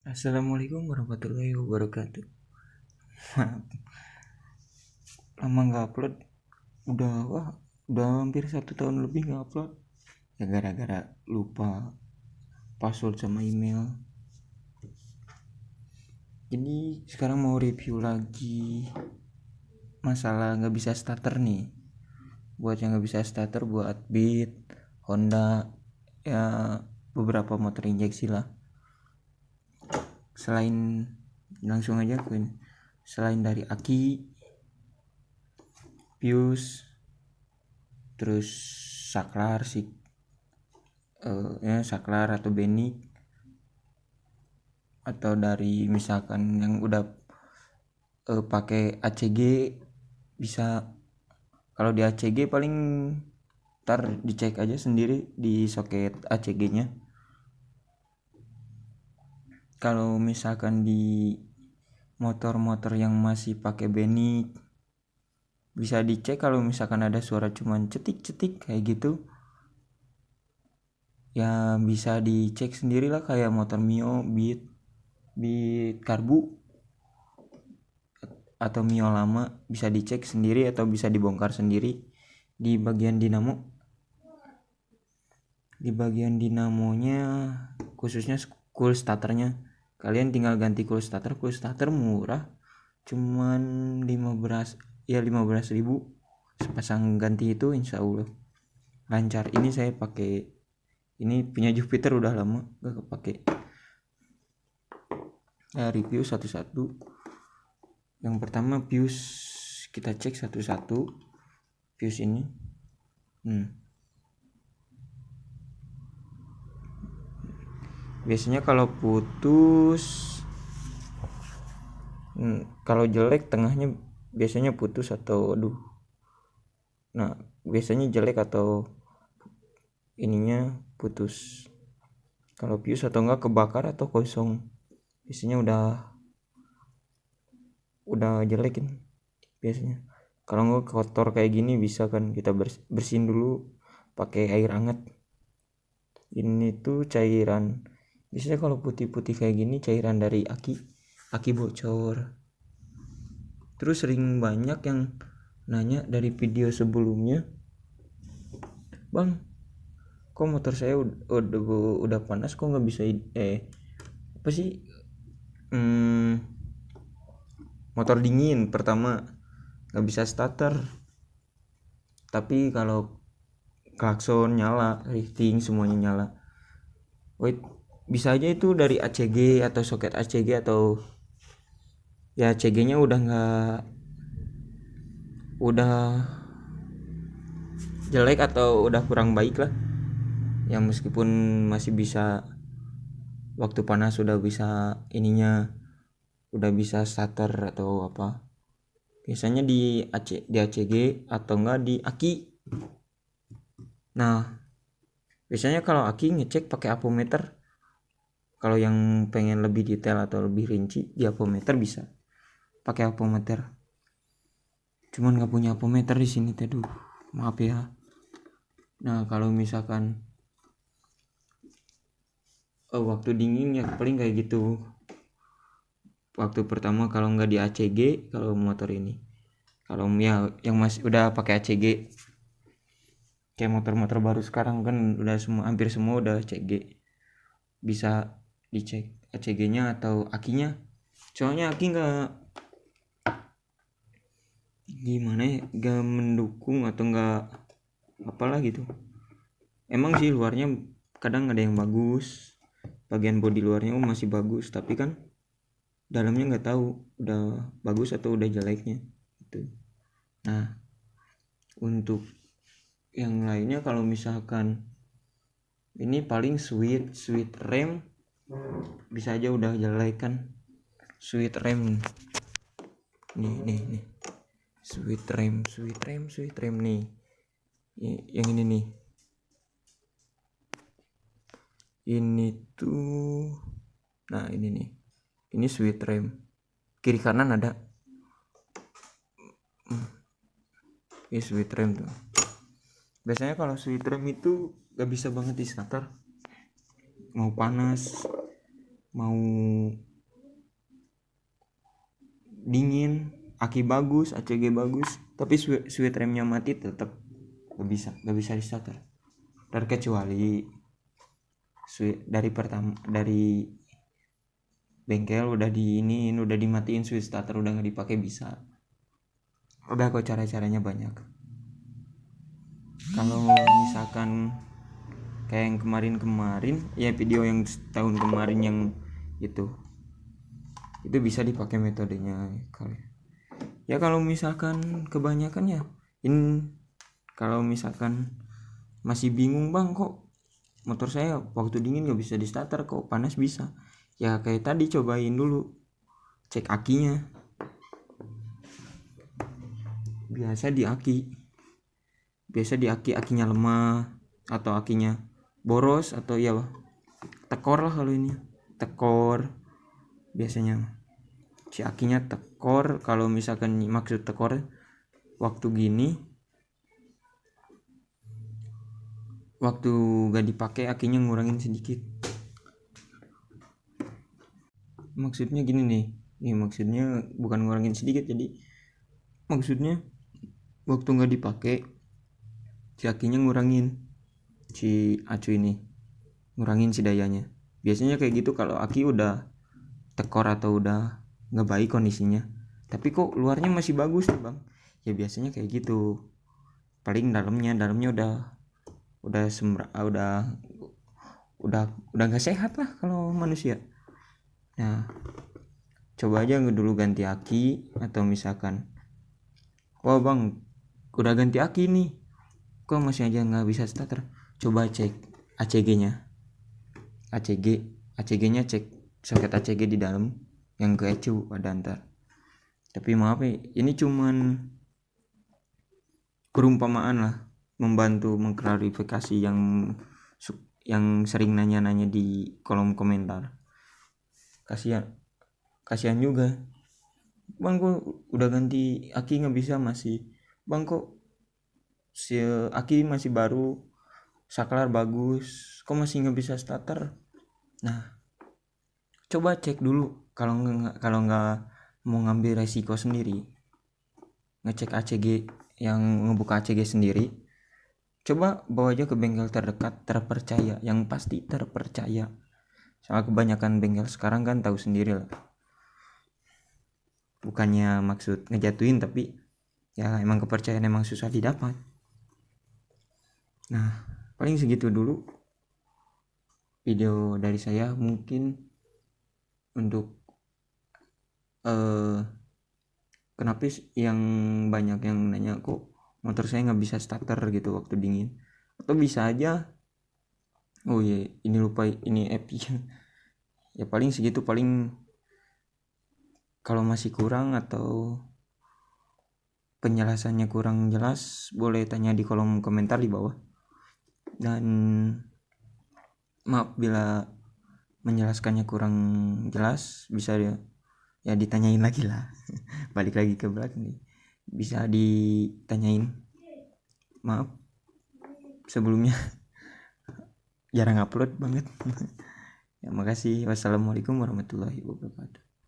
Assalamualaikum warahmatullahi wabarakatuh. Lama nggak upload, udah hampir 1 tahun lebih nggak upload. Ya gara-gara lupa password sama email. Jadi sekarang mau review lagi masalah nggak bisa starter nih. Buat yang nggak bisa starter, buat Beat, Honda, ya beberapa motor injeksi lah. Langsung aja aku ini. Selain dari aki, fuse, terus saklar sih, saklar atau benik, atau dari misalkan yang udah pakai ACG bisa. Kalau di ACG paling ntar dicek aja sendiri di soket ACG-nya. Kalau misalkan di motor-motor yang masih pakai benik, bisa dicek kalau misalkan ada suara cuman cetik-cetik kayak gitu, ya bisa dicek sendiri lah, kayak motor Mio, Beat Karbu atau Mio lama, bisa dicek sendiri atau bisa dibongkar sendiri. Di bagian dinamonya, khususnya cool starternya, kalian tinggal ganti cool starter murah, cuman 15.000 sepasang ganti itu, insya Allah lancar. Ini saya pakai ini punya Jupiter, udah lama gak kepake. Review satu-satu. Yang pertama fuse, kita cek satu-satu fuse ini. Biasanya kalau putus, kalau jelek tengahnya biasanya putus atau nah biasanya jelek atau ininya putus. Kalau fuse atau enggak kebakar atau kosong, biasanya udah jelek kan biasanya. Kalau enggak kotor kayak gini, bisa kan kita bersihin dulu pakai air hangat. Ini tuh cairan, biasanya kalau putih-putih kayak gini cairan dari aki bocor. Terus sering banyak yang nanya dari video sebelumnya, bang, kok motor saya udah panas kok nggak bisa apa sih, motor dingin pertama nggak bisa starter, tapi kalau klakson nyala, lifting semuanya nyala. Wait, bisa aja itu dari ACG atau soket ACG, atau ya ACG nya udah jelek atau udah kurang baik lah, yang meskipun masih bisa waktu panas udah bisa ininya, udah bisa starter atau apa. Biasanya di ACG atau enggak di aki. Nah, biasanya kalau aki ngecek pakai apometer. Kalau yang pengen lebih detail atau lebih rinci di apometer, bisa pakai apometer. Cuman nggak punya apometer di sini, teduh, maaf ya. Nah, kalau misalkan waktu dingin ya paling kayak gitu. Waktu pertama kalau nggak di ACG, kalau motor ini, kalau ya yang masih udah pakai ACG, kayak motor-motor baru sekarang kan udah hampir semua udah ACG, bisa dicek ACG-nya atau akinya. Soalnya aki nggak gimana ya, nggak mendukung atau nggak apalah gitu. Emang sih luarnya kadang ada yang bagus, bagian bodi luarnya masih bagus, tapi kan dalamnya nggak tahu udah bagus atau udah jeleknya gitu. Nah, untuk yang lainnya, kalau misalkan ini paling switch rem bisa aja udah jelek kan. Switch rem nih switch rem nih, yang ini nih, ini tuh, nah ini nih, ini switch rem kiri kanan ada. Ini switch rem tuh. Biasanya kalau switch rem itu gak bisa banget di starter, mau panas mau dingin, aki bagus, ACG bagus, tapi sweet remnya mati, tetap gak bisa di starter. Terkecuali dari bengkel udah udah dimatiin switch starter, udah nggak dipakai, bisa. Udah kok, caranya banyak. Kalau misalkan kayak yang kemarin ya, video yang tahun kemarin yang itu bisa dipakai metodenya kali ya. Kalau misalkan kebanyakan ya kalau misalkan masih bingung, bang kok motor saya waktu dingin gak bisa di starter, kok panas bisa, ya kayak tadi cobain dulu, cek akinya. Biasa di akinya lemah atau akinya boros, atau ya tekor lah. Kalau ini tekor, biasanya si akinya tekor. Kalau misalkan maksud tekor waktu gak dipakai akinya ngurangin sedikit. Maksudnya gini nih, maksudnya bukan ngurangin sedikit, jadi maksudnya waktu gak dipakai si akinya ngurangin, si acu ini ngurangin si dayanya. Biasanya kayak gitu kalau aki udah tekor atau udah nggak baik kondisinya, tapi kok luarnya masih bagus nih bang, ya biasanya kayak gitu. Paling dalamnya udah nggak sehat lah kalau manusia. Nah, coba aja dulu ganti aki, atau misalkan wah bang udah ganti aki nih kok masih aja nggak bisa starter, coba cek ACG-nya. ACG-nya cek soket ACG di dalam yang ke ECU ada ntar. Tapi maaf ya, ini cuman perumpamaan lah, membantu mengklarifikasi yang sering nanya-nanya di kolom komentar. Kasihan juga, bang kok udah ganti aki nggak bisa, masih bang kok si aki masih baru, saklar bagus, kok masih nggak bisa starter. Nah, coba cek dulu. Kalau nggak mau ngambil resiko sendiri, ngecek ACG, yang ngebuka ACG sendiri, coba bawa aja ke bengkel terdekat terpercaya, yang pasti terpercaya. Soalnya kebanyakan bengkel sekarang kan tahu sendiri lah, bukannya maksud ngejatuhin, tapi ya emang kepercayaan emang susah didapat. Nah, paling segitu dulu video dari saya. Mungkin untuk kenapa yang banyak yang nanya kok motor saya nggak bisa starter gitu waktu dingin, atau bisa aja, oh iya ini lupa, ini app ya paling segitu. Paling kalau masih kurang atau penjelasannya kurang jelas, boleh tanya di kolom komentar di bawah. Dan maaf bila menjelaskannya kurang jelas, bisa ya ditanyain lagi lah. Balik lagi ke belakang nih, bisa ditanyain. Maaf sebelumnya jarang upload banget. Ya makasih. Wassalamualaikum warahmatullahi wabarakatuh.